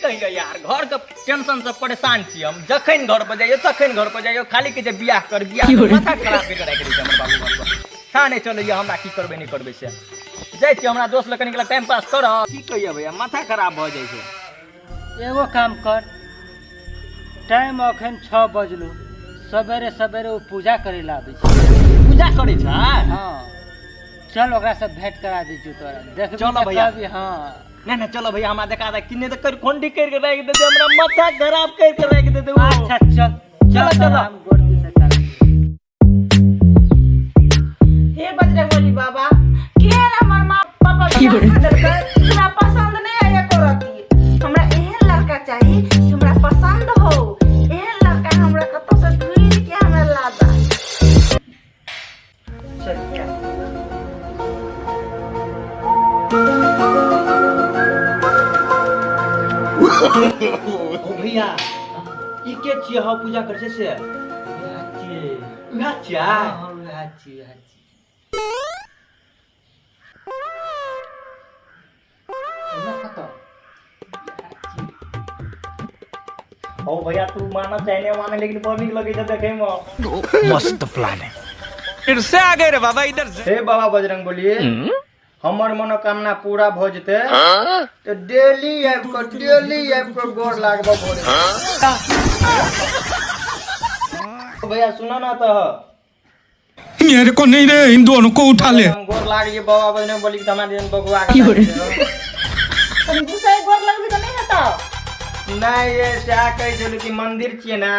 कहियो यार घर के टेंशन से परेशान छी हम। जखन घर पर जाइयो तखन घर पर जाइयो खाली के जे बियाह कर माथा खराब कर राखि दै छै हमर बाबू घर पर। था नहीं चलैया हमरा की करबे नहीं करबे से जाइ छी हमरा दोस्त लकन के टाइम पास कर की कहियो भैया माथा खराब भ जाइ छै। एगो काम कर, टाइम अखन 6 बजलो, सवेरे सवेरे वो पूजा करे ला आबै छै। पूजा करे छै? हाँ चल ओकरा से भेंट करा दी तोरा देख। चलो भैया। हाँ नहीं चलो भैया हमरा देखा दे किन्ने तो कर खोंडी कर के राख दे हमरा माथा खराब कर के राख दे। अच्छा चल चलो चलो हम गोरती से कर। हे बजरंगबली बाबा केन हमर माँ पापा हमरा पसंद नहीं है एको रती। हमरा एहन लड़का चाहिए जो हमरा पसंद हो। एहन लड़का हमरा कतो से ढूंढ के हमरा ला दा। चल क्या ओ भैया ई के छियै ह पूजा कर छै से? उहा छियै? हाँ उहा छी। ओ भैया तू माना चाहे माने लेकिन बड़ नीक लगे छै देखे में। मस्त प्लान है। फिर से आ गए रे बाबा इधर से। हे बाबा बजरंगबली हमर मनोकामना पूरा भ जेते तो डेली आबि के गोर लागबो भोरे। भैया सुनो ना तो मेरे को नहीं रे, इन दोनों को उठा ले। हम गोर लागिए बाबा बजरंगबली के हमारे दिन बगुआ के तनी दूसरे गोर लगबी तो नहीं हेता। नहीं ये क्या कहे छै कि मंदिर छिए ना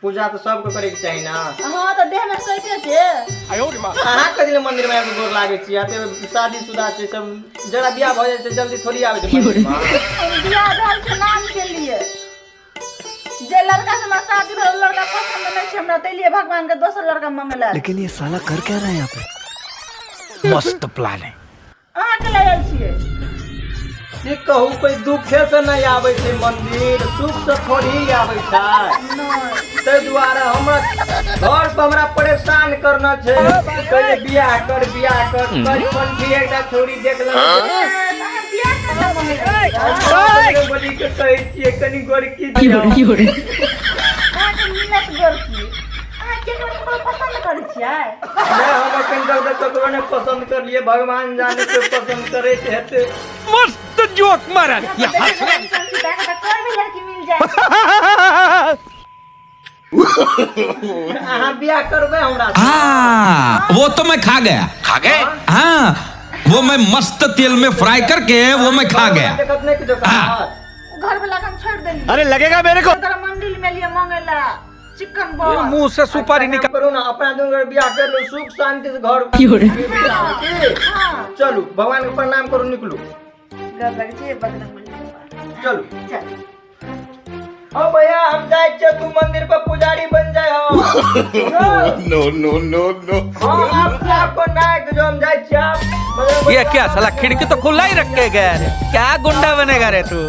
पूजा तो सबके करे के चाहिए ना। हां तो देह में सइते छे। अहाँ कदिले मंदिर में आके गोर लागे छी आते शादीशुदा छै सब जरा बियाह भ जाय छै जल्दी थोड़ी आवे छै मंदिर में। बियाह भेल के नाम के लिए जे लड़का से हमरा शादी भेल लड़का पसंद नहीं छे हमरा तै लिए भगवान के दोसर लड़का मंगला। लेकिन ये साला कर क्या रहा है यहाँ पे? मस्त प्लान है। अहाँ के ले आइल छिए की कहू कोई दुखे से नहीं आवे छै मंदिर सुख से थोड़ी आवे छै। तै द्वारा हमरा घर पर हमरा परेशान करना छै। कहे बियाह कर कई कोन भी एकटा छोरी देखला बियाह कर बड़ी के कहै छियै कनी गोरकी दियौ। अहाँ के मिलत गोरकी अहाँ के पसंद करै छियै? मैं हम अखन तक ककरो ने पसंद कर लिए भगवान जाने के पसंद करे हेते। मस्त जोक मारा। कोई भी लड़की मिल जाए। अहाँ बियाह करबे हमरा से? हाँ वो तो मैं खा गया। खा गए? हाँ वो मैं मस्त तेल में फ्राई करके वो मैं खा गया। देखत नहीं कि दुकान घर वाला हम छोड़ देली। अरे लगेगा मेरे को। तेरा मंदिर में लिए मंगेला चिकन बॉल। मुंह से सुपारी निकाल। करो ना अपना दोनों बियाह कर लो सुख शांति से घर हां चलो भगवान के प्रणाम करो निकलो। घर लगे छे बजरंगबली चलो चल। ओ भैया हम जाए छे तू मंदिर पर पुजारी बन जाए हो। नो। हां आपको नायक जो हम जाए छे आप ये क्या साला खिड़की तो खुला ही रख के गया रे। क्या गुंडा बनेगा रे तू?